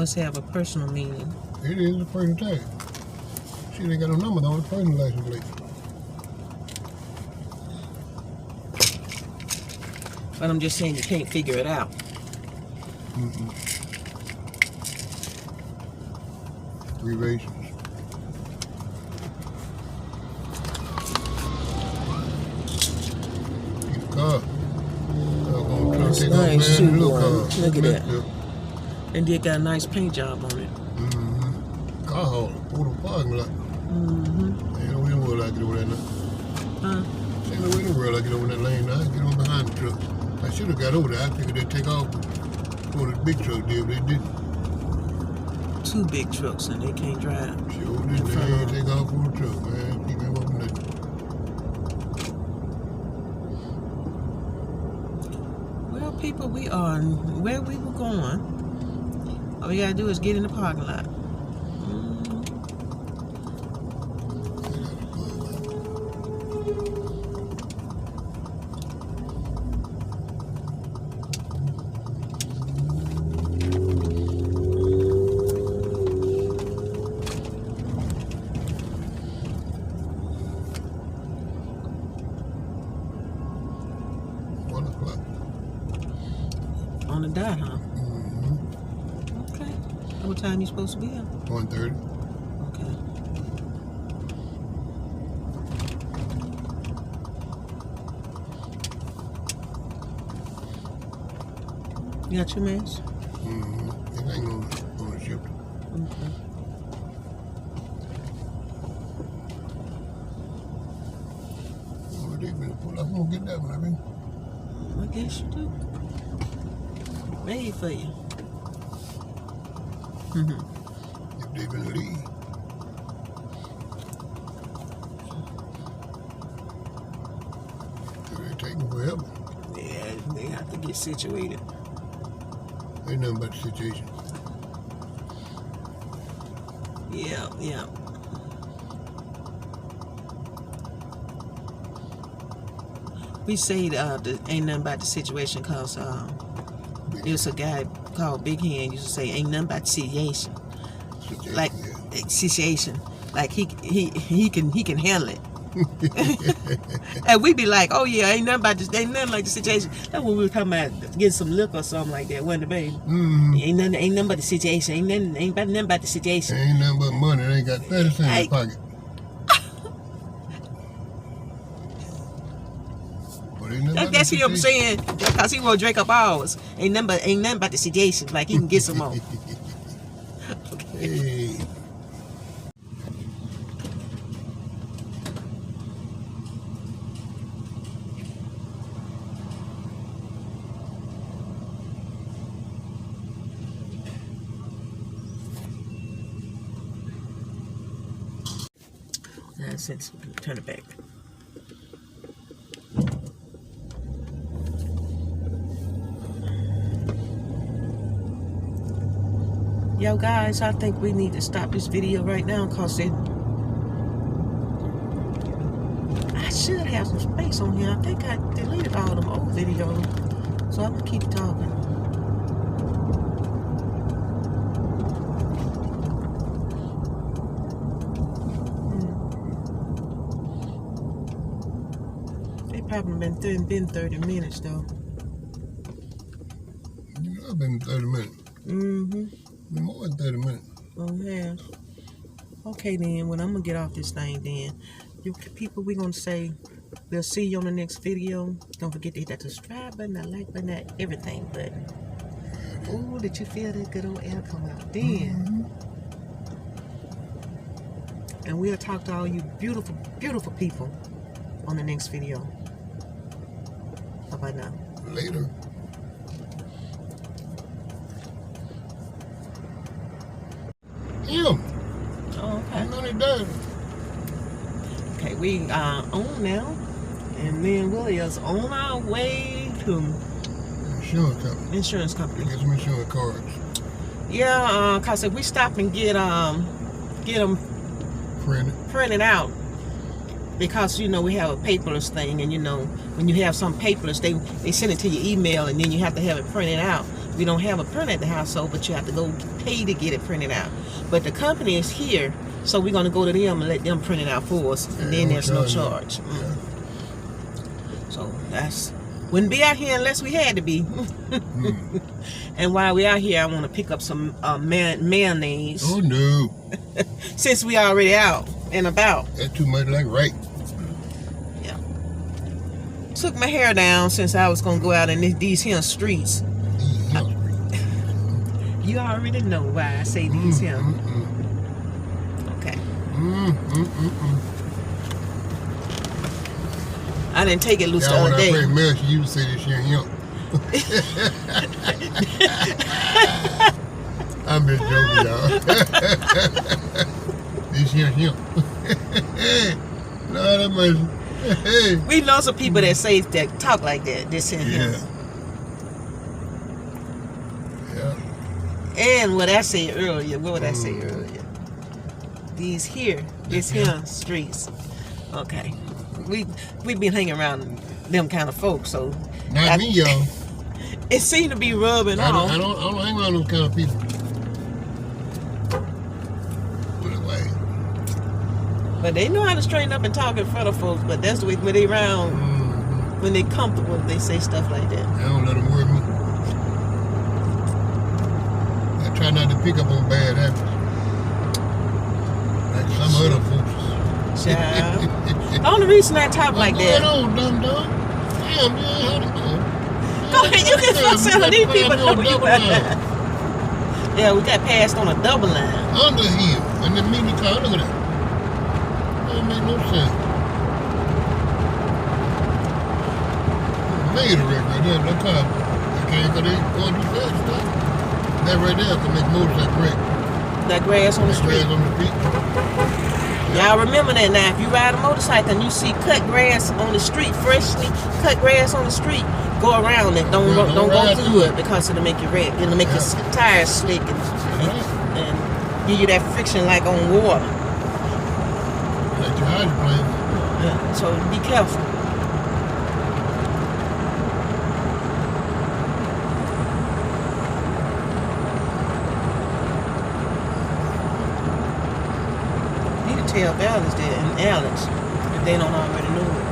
Must have a personal meaning. It is a personal tag. She ain't got no number on the personal license plate. But I'm just saying you can't figure it out. Mm-mm. 3 races. Get the car. That's nice too, boy. Look at that. And they got a nice paint job on it. Mm-hmm. Car hauler. Over the parking lot. Mm-hmm. Ain't no way in the world I get over there now. Huh? Ain't no way in the world I get over that lane now. I get on behind the truck. I should have got over there. I figured they'd take off before the big truck did, but they didn't. 2 big trucks and they can't drive. Sure did. They ain't take off for the truck, man. Keep them up in there. Well, people, we are where we were going. All we gotta do is get in the parking lot. On the dot, huh? Mm-hmm. Okay. What time you supposed to be at? 1:30. Okay. You got your mask? Mm-hmm. It ain't gonna ship it. Okay. Oh, they better pull up. I'm gonna get that one, I mean. I guess you do. Made for you. Mm-hmm. If they been leave. They're taking forever. Yeah, they have to get situated. Ain't nothing about the situation. Yeah, yeah. We say ain't nothing about the situation because there's a guy called Big Hand used to say ain't nothing about the situation. Like situation. Like he can handle it. And we be like, oh yeah, ain't nothing like the situation. That's when we were talking about getting some liquor or something like that, wasn't it, baby? Mm-hmm. Ain't nothing but the situation. Ain't nothing about the situation. Ain't nothing but money. They ain't got 30 cents in the pocket. That's what I'm saying. Because he won't drink up ours. Ain't nothing about the situation. Like he can get some more. Hey. Since turn it back. Yo guys, I think we need to stop this video right now because I should have some space on here. I think I deleted all them old videos, so I'm gonna keep talking. They probably been 30 minutes though. I've been 30 minutes. Mm-hmm. More than 30 minutes. Oh, yeah. Okay, then. Well, I'm going to get off this thing, then. You people, we're going to say, we'll see you on the next video. Don't forget to hit that subscribe button, that like button, that everything button. Oh, did you feel that good old air come out then? Mm-hmm. And we'll talk to all you beautiful, beautiful people on the next video. Bye-bye now. Later. Him. Oh, okay. Money done. Okay, we are on now, and me and Willie is on our way to insurance company. Get some insurance cards. Yeah, cause if we stop and get them printed out, because you know we have a paperless thing, and you know when you have some paperless, they send it to your email, and then you have to have it printed out. We don't have a printer at the household, but you have to go pay to get it printed out. But the company is here, so we're going to go to them and let them print it out for us, and then there's no charge. Yeah. So wouldn't be out here unless we had to be. And while we out here, I want to pick up some mayonnaise. Oh no! Since we already out and about. That's too much like right. Yeah. Took my hair down since I was gonna go out in these here streets. You already know why I say these here. Okay. I didn't take it loose the other day. When I played Mel, she used to say this shit him. I'm just joking, y'all. This shit him. Lord have mercy. We know some people that talk like that. This and him. Yeah. And what I said earlier. What would I say earlier? These here, this here streets. Okay. We been hanging around them kind of folks, so not me, y'all. It seemed to be rubbing off. I don't hang around those kind of people. But they know how to straighten up and talk in front of folks. But that's the way when they around, when they comfortable, they say stuff like that. I don't let them worry me. I try not to pick up on bad habits, like some other folks. Child. The only reason I talk like that. Damn, man, how to go? Go ahead, you can fuck some of these people. Yeah, we got passed on a double line. Under here, and the mini car, look at that. That make no sense. Made a wreck right there, that car. They can't go going too fast, stuff. That right there can make motorcycle wreck. That grass on the street. Grass on the street. Y'all remember that now. If you ride a motorcycle and you see cut grass on the street, freshly cut grass on the street, go around it. Don't go through it because it'll make you wreck. It'll make your tires slick and give you that friction like on water. Like your hydroplane. Yeah, so be careful. Tell Alex that and Alex if they don't already know it.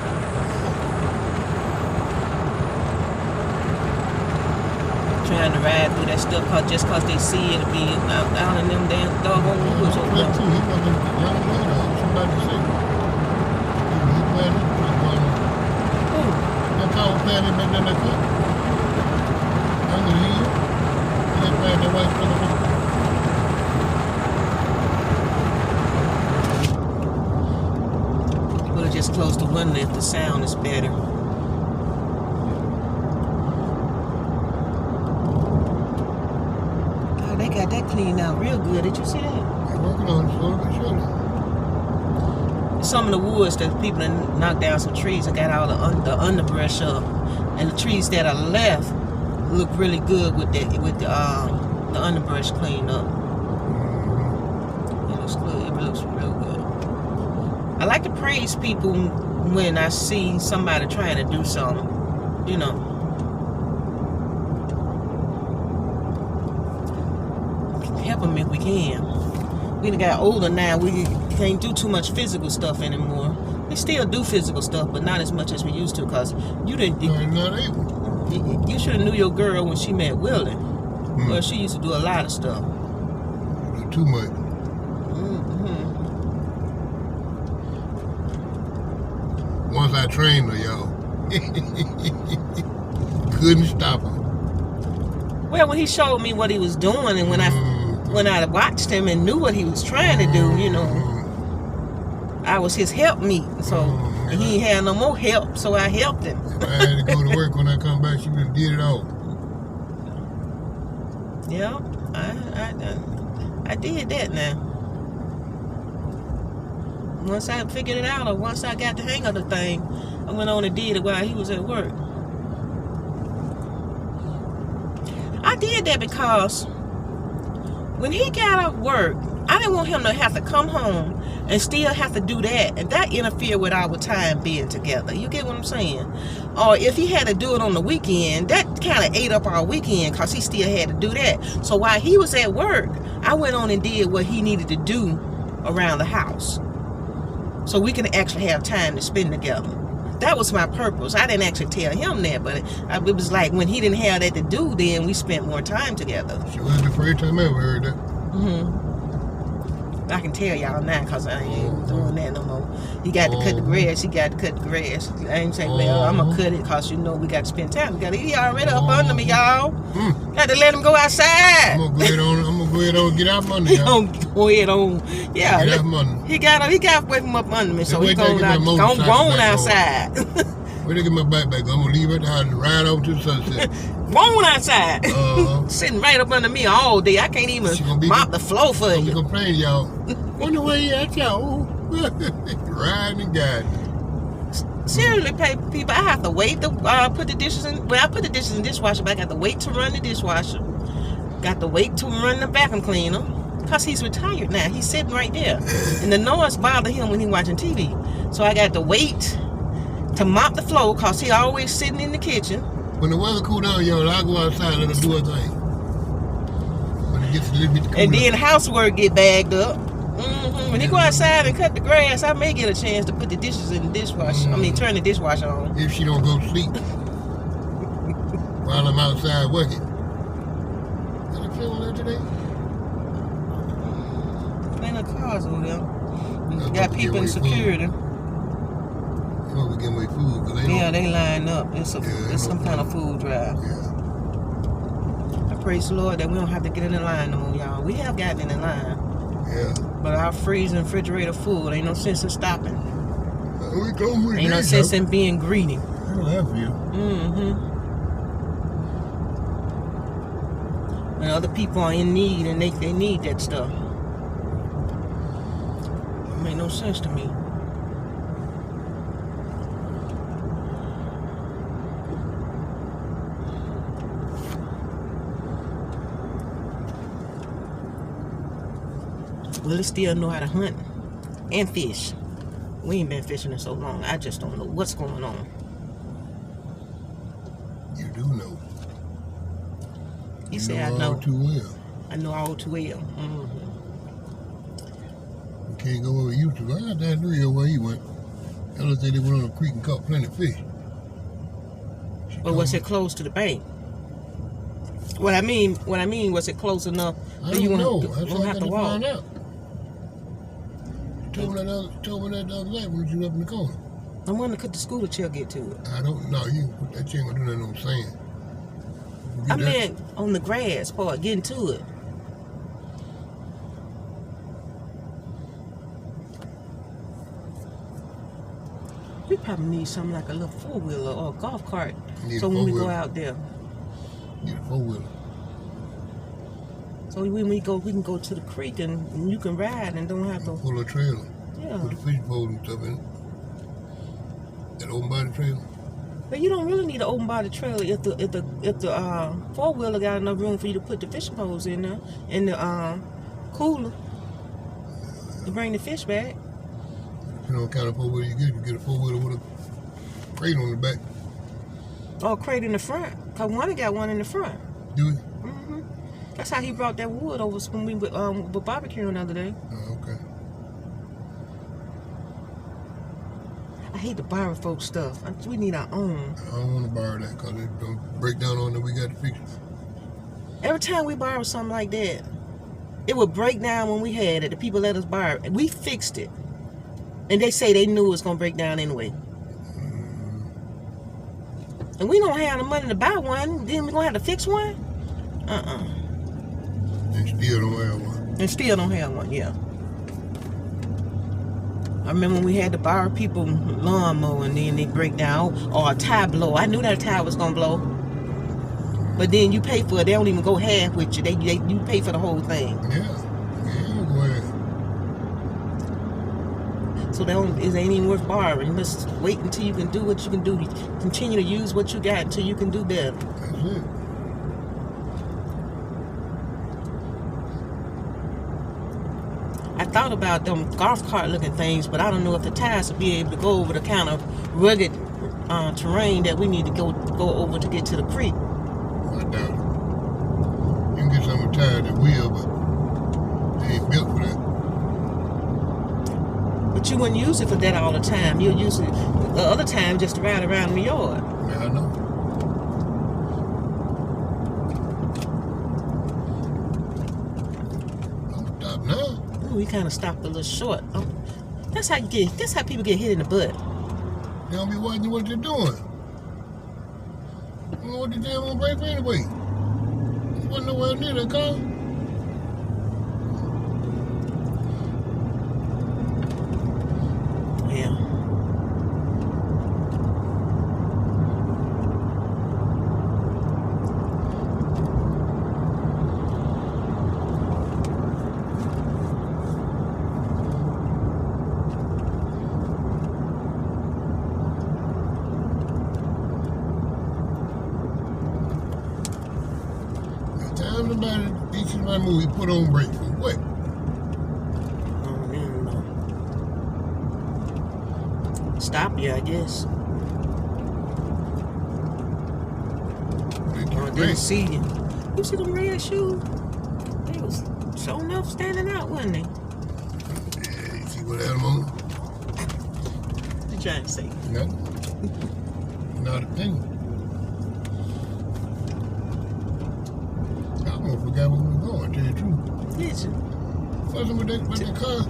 Trying to ride through that stuff just cause they see it be out in them damn doggone woods over there. Somebody say he planted that car was planted back there like that. Under the hill. He had planted that white stuff. Just close the window if the sound is better. Oh, they got that cleaned out real good. Did you see that? They're working on it slowly but surely. Some of the woods that people have knocked down some trees and got all the underbrush up, and the trees that are left look really good with the underbrush cleaned up. It looks good. It looks real good. I like to praise people when I see somebody trying to do something, you know. Help them if we can. We done got older now. We can't do too much physical stuff anymore. We still do physical stuff, but not as much as we used to, because you didn't. Not able. You should have knew your girl when she met Willie. Well, she used to do a lot of stuff. Too much. Once I trained her, y'all. Couldn't stop her. Well, when he showed me what he was doing, and when I watched him and knew what he was trying to do, you know, I was his helpmeet. So he ain't had no more help, so I helped him. If I had to go to work when I come back, she would have did it all. Yeah, I did that now. Once I figured it out, or once I got the hang of the thing, I went on and did it while he was at work. I did that because when he got off work, I I didn't want him to have to come home and still have to do that, and that interfered with our time being together. You get what I'm saying? Or if he had to do it on the weekend, that kind of ate up our weekend because he still had to do that. So while he was at work, I went on and did what he needed to do around the house, so we can actually have time to spend together. That was my purpose. I didn't actually tell him that, but it was like when he didn't have that to do, then we spent more time together. She was the first time I ever heard that. I can tell y'all now because I ain't doing that no more. He got to cut the grass. He got to cut the grass. I ain't saying, well, I'm going to cut it because, you know, we got to spend time. He already up under me, y'all. Got to let him go outside. I'm going to go ahead on get out from under y'all. Go ahead on. Yeah. Get out from under. He got away from up under me, so he's going outside. Where they get my bike back? I'm going to leave it at the house and ride over to the sunset. Going outside. Sitting right up under me all day. I can't even mop the floor for you. I'm complaining, y'all. Wonder where you at, y'all. Riding and guiding. Seriously, people, I have to wait to put the dishes in. Well, I put the dishes in the dishwasher, but I got to wait to run the dishwasher. Got to wait to run the vacuum cleaner. Because he's retired now. He's sitting right there. And the noise bothers him when he's watching TV. So I got to wait to mop the floor because he always sitting in the kitchen. When the weather cool down, y'all, I'll go outside and let her do her thing. When it gets a little bit cool and then housework get bagged up. When he go outside and cut the grass, I may get a chance to put the dishes in the dishwasher. I mean, turn the dishwasher on. If she don't go to sleep while I'm outside working. Did you feel there today? Ain't no cars over there. You got people in security. We getting away food. They line up. It's some kind of food drive. Yeah. I praise the Lord that we don't have to get in the line no more, y'all. We have gotten in the line. Yeah. But our freezer and refrigerator full. Ain't no sense in stopping. Ain't no sense in being greedy. I love you. And other people are in need and they need that stuff. It made no sense to me. Willie still know how to hunt and fish. We ain't been fishing in so long. I just don't know what's going on. You do know. You say I know. All too well. I know all too well. We can't go where we used to. I got that area where he went. Ella said they went on a creek and caught plenty of fish. But was it close to the bank? What I mean, was it close enough that you won't have to walk? Find out. Told me that the other night when you was up in the corner. I wonder could the scooter chair get to it? I don't know. You put that chair gonna do nothing on sand. I meant on the grass part, getting to it. We probably need something like a little four-wheeler or a golf cart. So when we go out there. Need a four-wheeler. So when we go, we can go to the creek and you can ride and don't have to pull a trailer. Yeah. Put the fish pole and stuff in it. That open body trailer. But you don't really need an open body trailer if the four-wheeler got enough room for you to put the fishing poles in there in the cooler to bring the fish back. You know what kind of four-wheeler you get? You get a four-wheeler with a crate on the back. Or a crate in the front. Cause one got one in the front. Do it? That's how he brought that wood over when we were barbecuing the other day. Oh, okay. I hate to borrow folks stuff. We need our own. I don't want to borrow that because it don't break down on that we got to fix it. Every time we borrow something like that, it would break down when we had it. The people let us borrow it. We fixed it. And they say they knew it was going to break down anyway. And we don't have the money to buy one. Then we're going to have to fix one? And still don't have one. And still don't have one, yeah. I remember when we had to borrow people lawnmower and then they break down. Or a tire blow. I knew that a tire was going to blow. But then you pay for it. They don't even go half with you. You pay for the whole thing. Yeah, go ahead. So it ain't even worth borrowing. Just wait until you can do what you can do. Continue to use what you got until you can do better. That's it. thought about them golf cart looking things, but I don't know if the tires will be able to go over the kind of rugged terrain that we need to go over to get to the creek. I doubt it. You can get some tires that will, but they ain't built for that. But you wouldn't use it for that all the time. You'll use it the other time just to ride around the yard. Yeah, I know. Don't stop now. Ooh, we kind of stopped a little short. Oh, that's how people get hit in the butt. They don't be watching what they're doing. You know what the damn gonna break for anyway? You wasn't nowhere near that car. Yeah. Each of my movie put on break for what? Stop you, I guess. I didn't see you. You see them red shoes? They was showing up, standing out, wasn't they? Yeah, you see what I'm on? What you trying to say? Nothing. Not a thing. I almost forgot where we were going, to tell you the truth. Did you? Fussing with that car.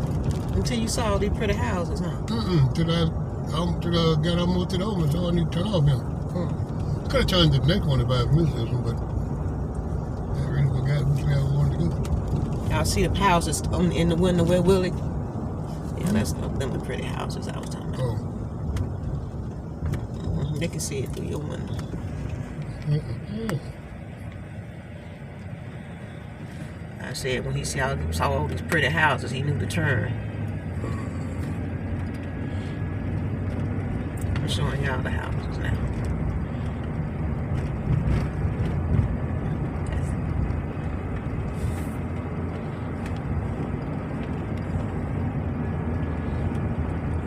Until you saw these pretty houses, huh? Till I got almost to the home, so I need to turn off now. I could have turned the next one if I had missed this one, but I really forgot which way I wanted to go. Y'all see the houses in the window where Willie? Yeah, that's them the pretty houses I was talking about. Oh. They can see it through your window. I said when he saw all these pretty houses, he knew to turn. I'm showing y'all the houses now.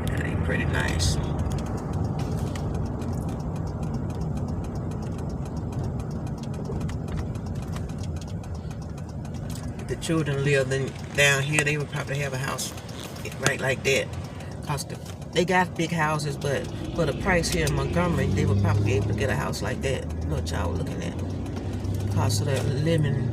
That ain't pretty nice. The children lived down here, they would probably have a house right like that. Cause they got big houses, but for the price here in Montgomery, they would probably be able to get a house like that. What y'all looking at? Cause of the living,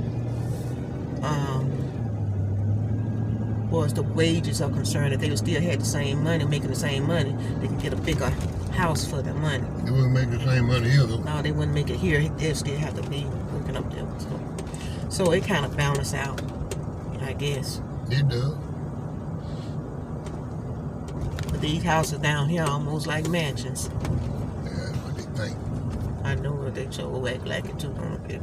as the wages are concerned, if they would still had the same money, making the same money, they could get a bigger house for their money. They wouldn't make the same money either. No, they wouldn't make it here. They'd still have to be working up there. So it kind of balances out, I guess. It does. But these houses down here are almost like mansions. Yeah, that's what they think. I know what they sure act like it too, don't they?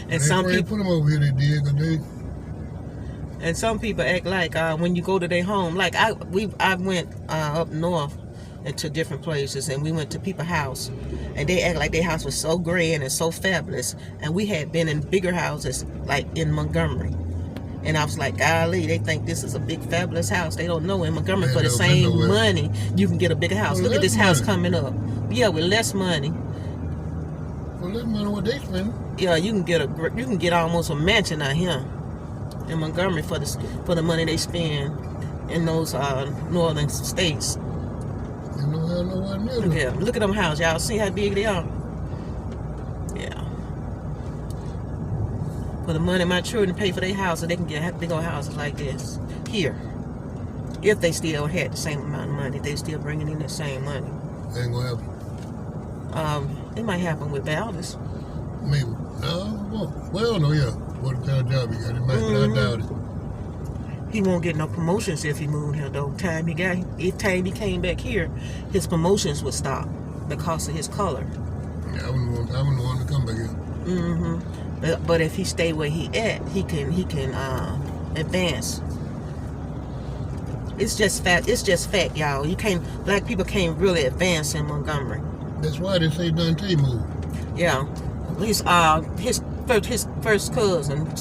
And some people put them over here, they did, cause they. And some people act like when you go to their home, like I went up north into different places, and we went to people's house, and they act like their house was so grand and so fabulous, and we had been in bigger houses like in Montgomery, and I was like, golly, they think this is a big fabulous house. They don't know in Montgomery for the same money you can get a bigger house. Look at this house coming up. Yeah, with less money. For less money what they spend. Yeah, you can get almost a mansion out here in Montgomery for the money they spend in those northern states. They don't have nowhere near them. Look at them houses. Y'all see how big they are? Yeah. For the money my children pay for their houses, they can get big old houses like this here. If they still had the same amount of money, they still bringing in the same money. Ain't gonna happen. It might happen with Valdez. Maybe. No, well, no, yeah. What kind of job he got? It might, but I doubt it. He won't get no promotions if he moved here though. Time he came back here, his promotions would stop because of his color. Yeah, I wouldn't want to come back here. But if he stay where he at, he can advance. It's just fact, y'all. Black people can't really advance in Montgomery. That's why they say Dante moved. Yeah, his his first cousin,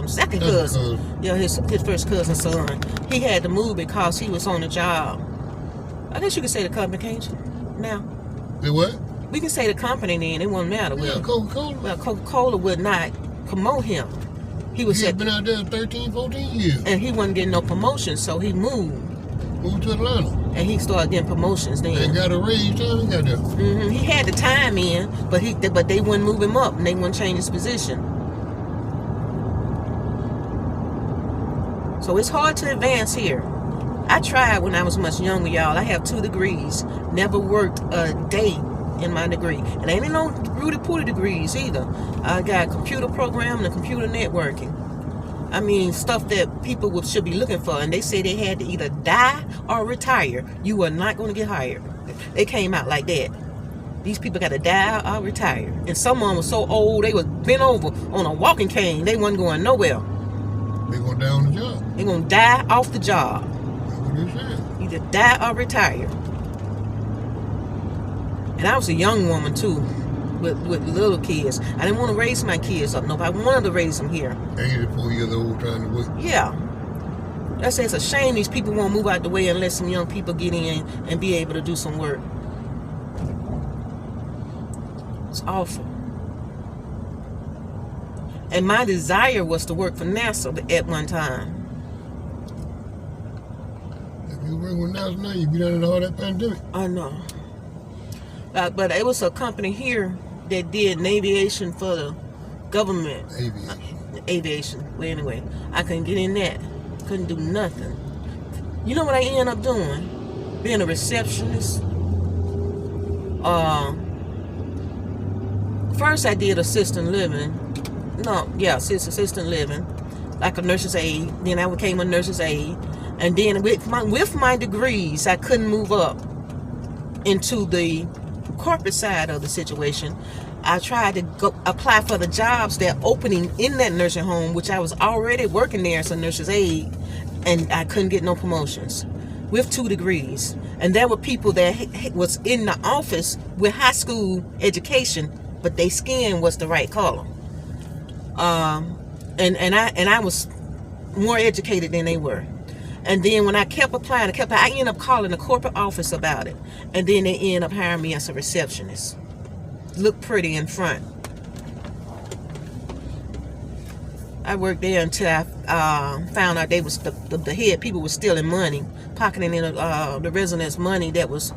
second cousin. Yeah, his first cousin's son. He had to move because he was on the job. I guess you could say the company, can't you? Now. The what? We can say the company then. It won't matter. Yeah, Coca-Cola. Well, Coca-Cola would not promote him. He had been out there 13, 14 years. And he wasn't getting no promotion, so he moved. Moved to Atlanta. And he started getting promotions then. And got a raise time he got there. Mm-hmm. He had the time in, but they wouldn't move him up and they wouldn't change his position. So it's hard to advance here. I tried when I was much younger, y'all. I have 2 degrees. Never worked a day in my degree. And ain't no Rudy-Pooty degrees either. I got computer programming and computer networking. I mean, stuff that people should be looking for. And they say they had to either die or retire. You are not going to get hired. They came out like that. These people got to die or retire. And some of them were so old, they was bent over on a walking cane. They wasn't going nowhere. They going to die on the job. They going to die off the job. That's what they said. Either die or retire. And I was a young woman too, with little kids. I didn't want to raise my kids up. Nope, I wanted to raise them here. 84 years old trying to work. Yeah. I say it's a shame these people won't move out the way and let some young people get in and be able to do some work. It's awful. And my desire was to work for NASA at one time. If you work with NASA now, you'd be done in all that pandemic. I know. But it was a company here that did aviation for the government. Aviation. Well, anyway, I couldn't get in that. Couldn't do nothing. You know what I ended up doing? Being a receptionist. First I did assistant living. Assistant living. Like a nurse's aide. Then I became a nurse's aide. And then with my degrees, I couldn't move up into the corporate side of the situation. I tried to go apply for the jobs that opening in that nursing home, which I was already working there as a nurse's aide, and I couldn't get no promotions with 2 degrees. And there were people that was in the office with high school education, but their skin was the right color. And I was more educated than they were. And then when I kept applying, I ended up calling the corporate office about it. And then they ended up hiring me as a receptionist. Look pretty in front. I worked there until I found out they was the head people were stealing money, pocketing in the residents' money that was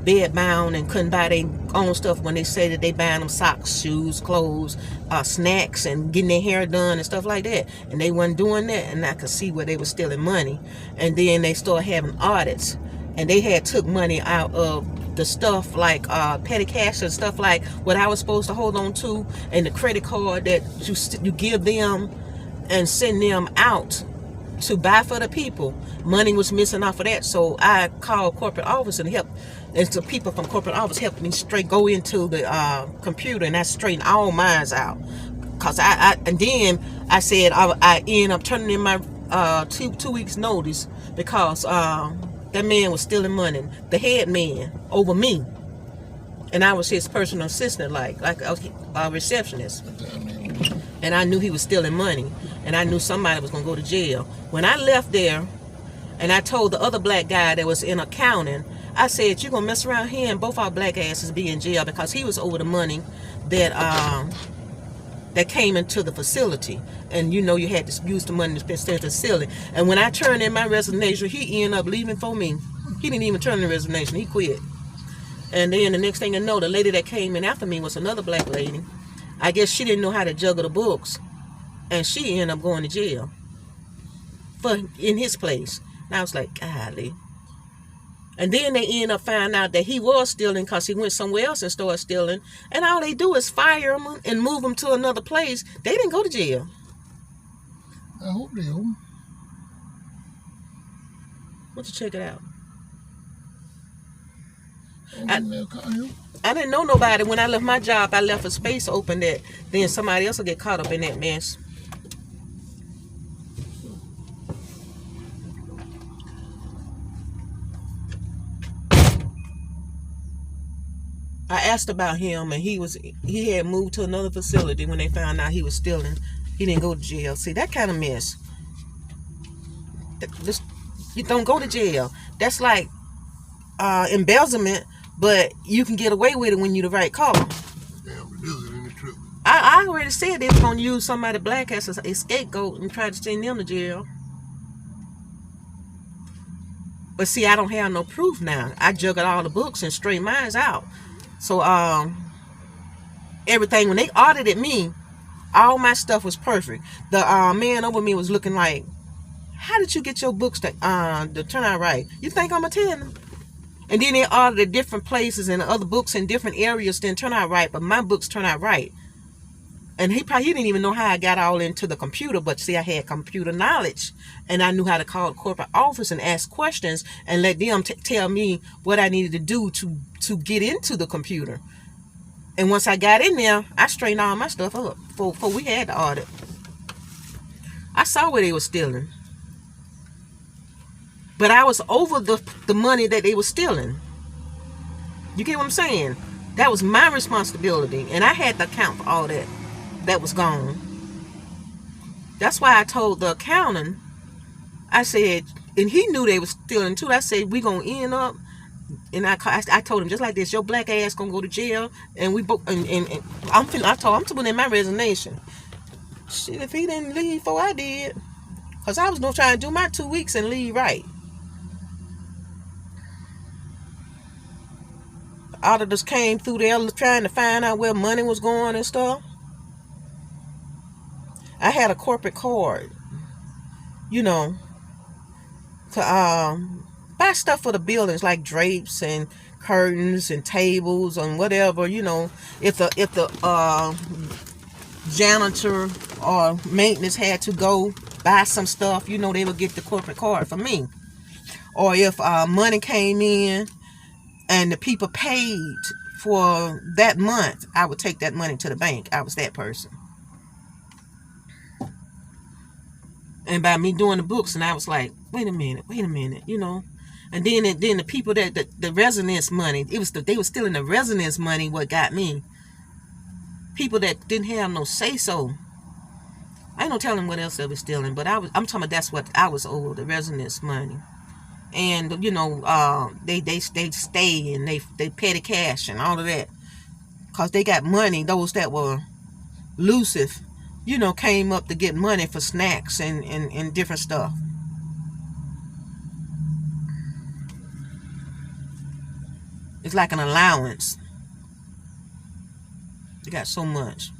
bed bound and couldn't buy their own stuff when they say that they buying them socks, shoes, clothes, snacks, and getting their hair done and stuff like that. And they wasn't doing that, and I could see where they were stealing money. And then they started having audits, and they had took money out of the stuff like petty cash and stuff like what I was supposed to hold on to, and the credit card that you give them and send them out to buy for the people. Money was missing off of that, so I called corporate office and helped. And so people from corporate office helped me go into the computer, and I straightened all mines out. Cause and then I said I ended up turning in my 2 weeks notice because that man was stealing money, the head man over me, and I was his personal assistant, like I was a receptionist. And I knew he was stealing money, and I knew somebody was gonna go to jail. When I left there, and I told the other black guy that was in accounting, I said, "You're gonna mess around here and both our black asses be in jail," because he was over the money that that came into the facility. And you know you had to use the money to spend the facility. And when I turned in my resignation, he ended up leaving for me. He didn't even turn in the resignation, he quit. And then the next thing I know, the lady that came in after me was another black lady. I guess she didn't know how to juggle the books, and she ended up going to jail in his place. And I was like, golly. And then they end up finding out that he was stealing because he went somewhere else and started stealing. And all they do is fire him and move him to another place. They didn't go to jail. I hope they do. Why don't you check it out? I didn't know nobody. When I left my job, I left a space open that then somebody else will get caught up in that mess. I asked about him, and he had moved to another facility when they found out he was stealing. He didn't go to jail. See, that kind of mess. You don't go to jail. That's like embezzlement, but you can get away with it when you're the right color. Damn, it is in the truth. I already said they was gonna use somebody black as a scapegoat and try to send them to jail. But see, I don't have no proof now. I juggled all the books and straight mines out. So everything, when they audited me, all my stuff was perfect. The man over me was looking like, how did you get your books to turn out right? You think I'm gonna tell them? And then they audited different places and other books in different areas didn't turn out right, but my books turned out right. And he didn't even know how I got all into the computer, but see, I had computer knowledge, and I knew how to call the corporate office and ask questions and let them tell me what I needed to do to get into the computer. And once I got in there, I straightened all my stuff up before we had the audit. I saw where they were stealing, but I was over the money that they were stealing. You get what I'm saying? That was my responsibility, and I had to account for all that was gone. That's why I told the accountant, I said, and he knew they was stealing too. I said, we gonna end up, and I told him just like this, your black ass gonna go to jail, and we both, and I'm putting in my resignation. Shit, if he didn't leave before I did, cause I was gonna try and do my 2 weeks and leave right. The auditors came through there trying to find out where money was going and stuff. I had a corporate card, to buy stuff for the buildings like drapes and curtains and tables and whatever. If the janitor or maintenance had to go buy some stuff, they would get the corporate card for me. Or if money came in and the people paid for that month, I would take that money to the bank. I was that person. And by me doing the books, and I was like, wait a minute, And then the people that the residence money, they were stealing the residence money. What got me? People that didn't have no say so. I ain't no telling what else they were stealing, but I'm talking about that's what I was over, the residence money. And they stay and they petty cash and all of that, cause they got money. Those that were elusive, came up to get money for snacks and different stuff. It's like an allowance. They got so much.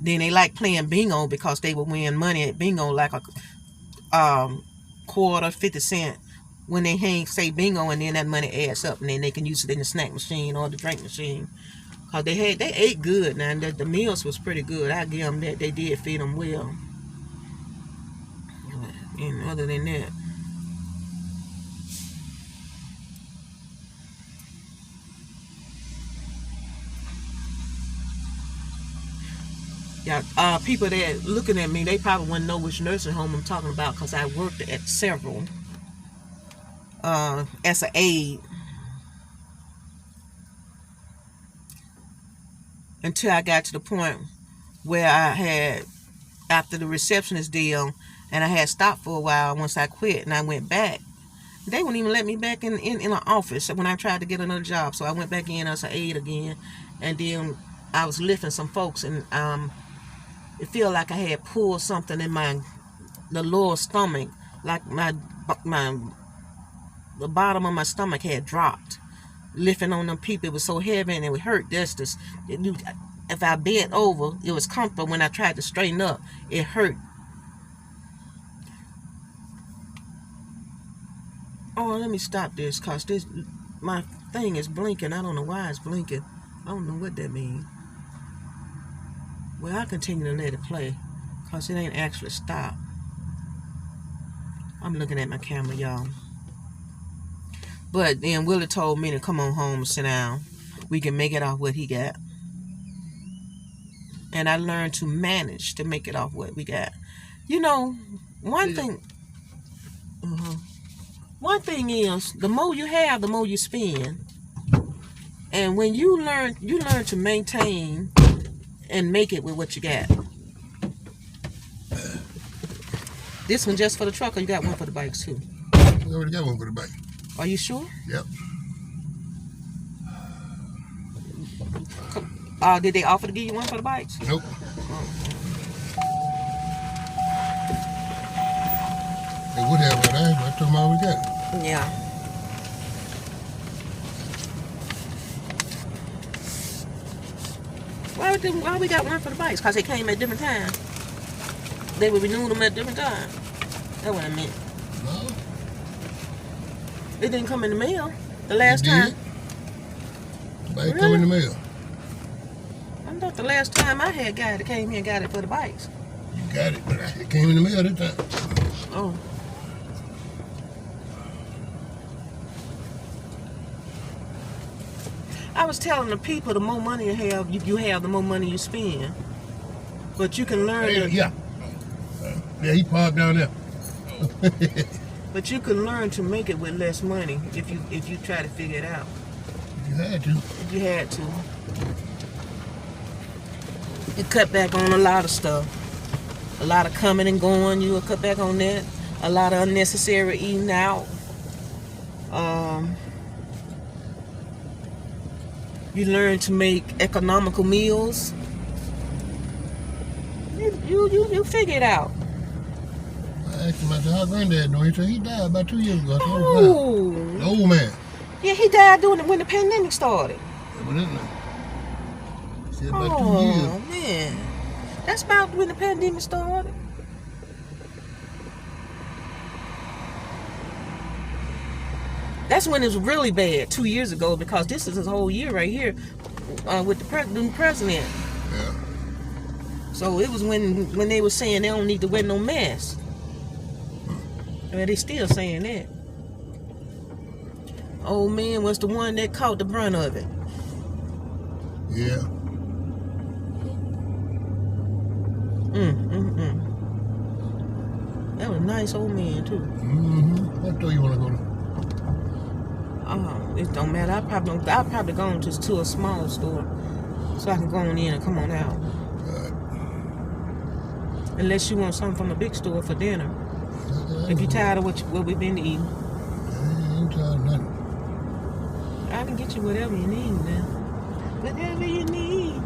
Then they like playing bingo because they would win money at bingo, like a quarter, 50 cents. When they say bingo, and then that money adds up, and then they can use it in the snack machine or the drink machine. Cause they ate good now, and the meals was pretty good. I give them that. They did feed them well. And other than that, yeah, people that looking at me, they probably wouldn't know which nursing home I'm talking about, cause I worked at several as an aide. Until I got to the point where I had, after the receptionist deal, and I had stopped for a while once I quit, and I went back. They wouldn't even let me back in an office when I tried to get another job. So I went back in as an aide again, and then I was lifting some folks, and it felt like I had pulled something in the lower stomach, like the bottom of my stomach had dropped. Lifting on them people, it was so heavy and it would hurt. If I bent over, it was comfortable. When I tried to straighten up, it hurt. Oh, let me stop this, cause my thing is blinking. I don't know why it's blinking. I don't know what that means. Well, I continue to let it play, cause it ain't actually stopped. I'm looking at my camera, y'all. But then Willie told me to come on home and sit down. We can make it off what he got. And I learned to manage to make it off what we got. One thing is, the more you have, the more you spend. And when you learn to maintain and make it with what you got. This one just for the truck, or you got one for the bikes too? We already got one for the bike. Are you sure? Yep. Did they offer to give you one for the bikes? Nope. They would have, but I told them I already got it. Yeah. Why we got one for the bikes? Because they came at different times. They would renew them at different times. That's what I meant. No. It didn't come in the mail the last It time. did. The bike come in the mail. I thought the last time I had a guy that came here and got it for the bikes. You got it, but it came in the mail this time. Oh. I was telling the people, the more money you have, the more money you spend. But you can learn to, Yeah. Yeah, he parked down there. but you can learn to make it with less money if you try to figure it out. You had to. If you had to. You cut back on a lot of stuff. A lot of coming and going, you will cut back on that. A lot of unnecessary eating out. You learn to make economical meals. You figure it out. I asked him, I said, how granddad know? He said, he died about 2 years ago. I told him, Oh. the old man. Yeah, he died when the pandemic started. Evidently. He said about 2 years. Oh, man. That's about when the pandemic started. That's when it was really bad, 2 years ago, because this is his whole year right here with the new president. Yeah. So it was when they were saying they don't need to wear no mask. Well, they still saying that. Old man was the one that caught the brunt of it. Yeah. That was a nice old man too. What store you want to go to? It don't matter. I'll probably go to a small store so I can go on in and come on out. Unless you want something from a big store for dinner. If you're tired of what we've been eating. I ain't tired of nothing. I can get you whatever you need now. Whatever you need.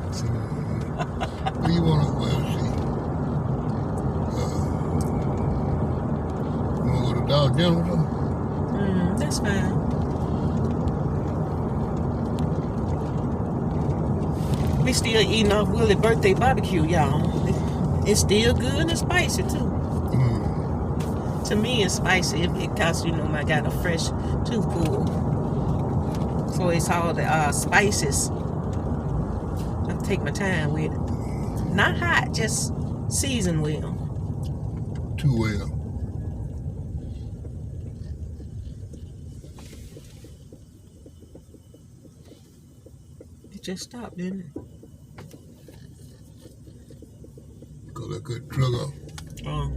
Where you want to go? See? You want to go to Dollar General or something? That's fine. We still eating off Willie's birthday barbecue, y'all. It's still good and spicy too. To me, it's spicy because I got a fresh tooth pull, so it's all the spices. I take my time with it. Not hot, just seasoned well. Too well. It just stopped, didn't it? Cause I cut the truck off. Oh.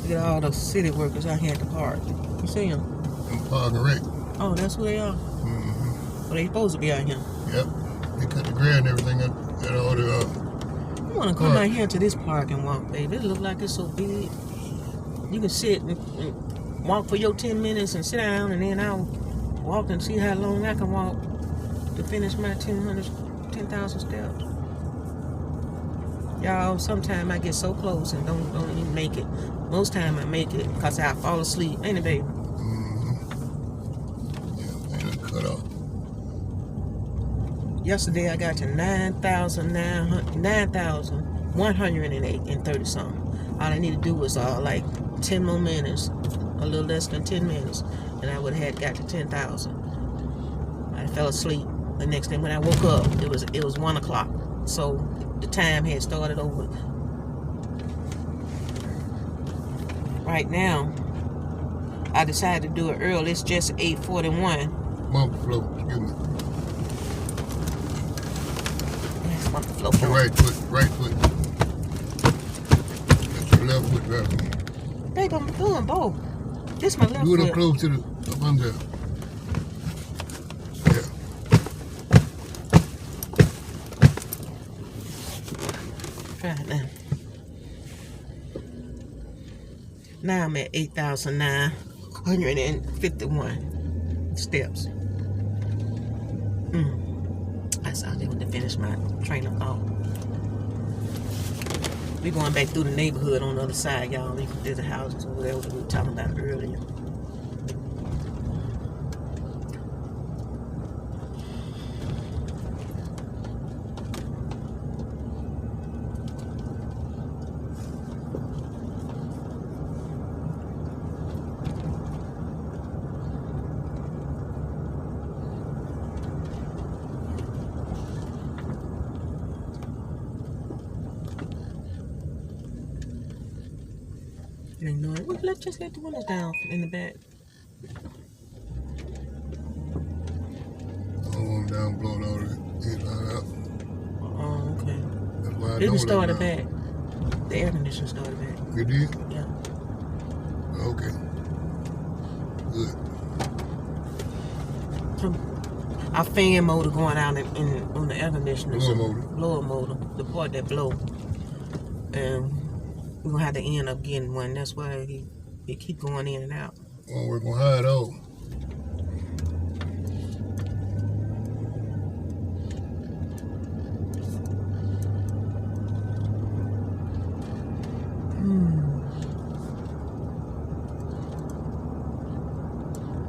Look at all those city workers out here at the park. You see them? I'm parking wreck. Oh, that's who they are? Well, they supposed to be out here. Yep. They cut the grass and everything up. Got all the You want to come out here to this park and walk, baby. It look like it's so big. You can sit and walk for your 10 minutes and sit down, and then I'll walk and see how long I can walk to finish my 10,000 steps. Y'all, sometimes I get so close and don't even make it. Most time I make it because I fall asleep. Ain't it, baby? Yeah, ain't cut off. Yesterday I got to 9,130 something. All I need to do was like 10 more minutes, a little less than 10 minutes, and I would have had got to 10,000. I fell asleep. The next day when I woke up, it was 1 o'clock. So the time had started over. Right now, I decided to do it early. It's just 8:41. Bumper float, excuse me. That's on the floor. The right foot. That's your left foot driving. Babe, I'm doing both. This my left Do it foot. up close to the up under. Yeah. Try it now. Now I'm at 8,951 steps. I saw they want to finish my train of thought. We going back through the neighborhood on the other side, y'all. There's the houses over there that we were talking about earlier. Well, let's just let the windows down in the back. Going down, blowing all the inside out. Oh, okay. That's why I It don't started let it back. The air conditioner started back. down. It did? Yeah. Okay. Good. So our fan motor going out on the air conditioner. Blower motor. The part that blow. And we're gonna have to end up getting one. That's why he keep going in and out. Well, we're gonna hide out.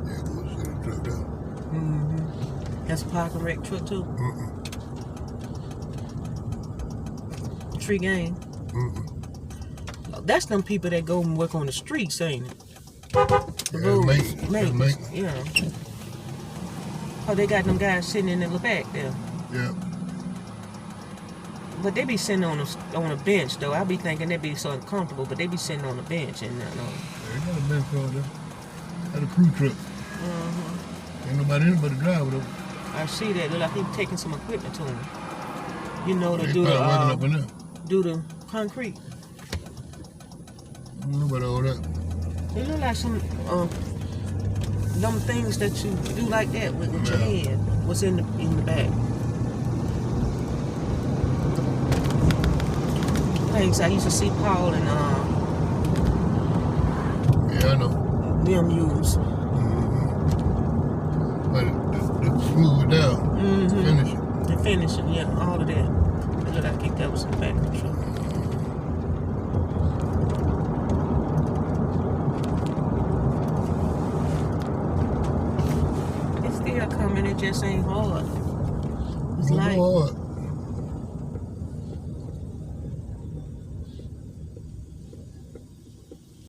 Yeah, go see the truck down. That's a parking wreck truck too. Tree gang. That's them people that go and work on the streets, ain't it? The maintenance. Yeah. Oh, they got them guys sitting in the back there. Yeah. But they be sitting on a bench though. I be thinking they be so uncomfortable, but they be sitting on the bench and They got a bench over there. Got a crew truck. Ain't nobody in it but the driver though. I see that. Look like he taking some equipment to him. You know, to They do probably working up in there. do the concrete. Ain't nobody over there. They look like some them things that you do like that with your hand. What's in the back? Things I used to see Paul and Yeah, I know. them use. But to smooth it down, finish it. The finishing, yeah, all of that. They look like I think that was in the back of the truck. It's still coming, it just ain't hard. It's Go like hard.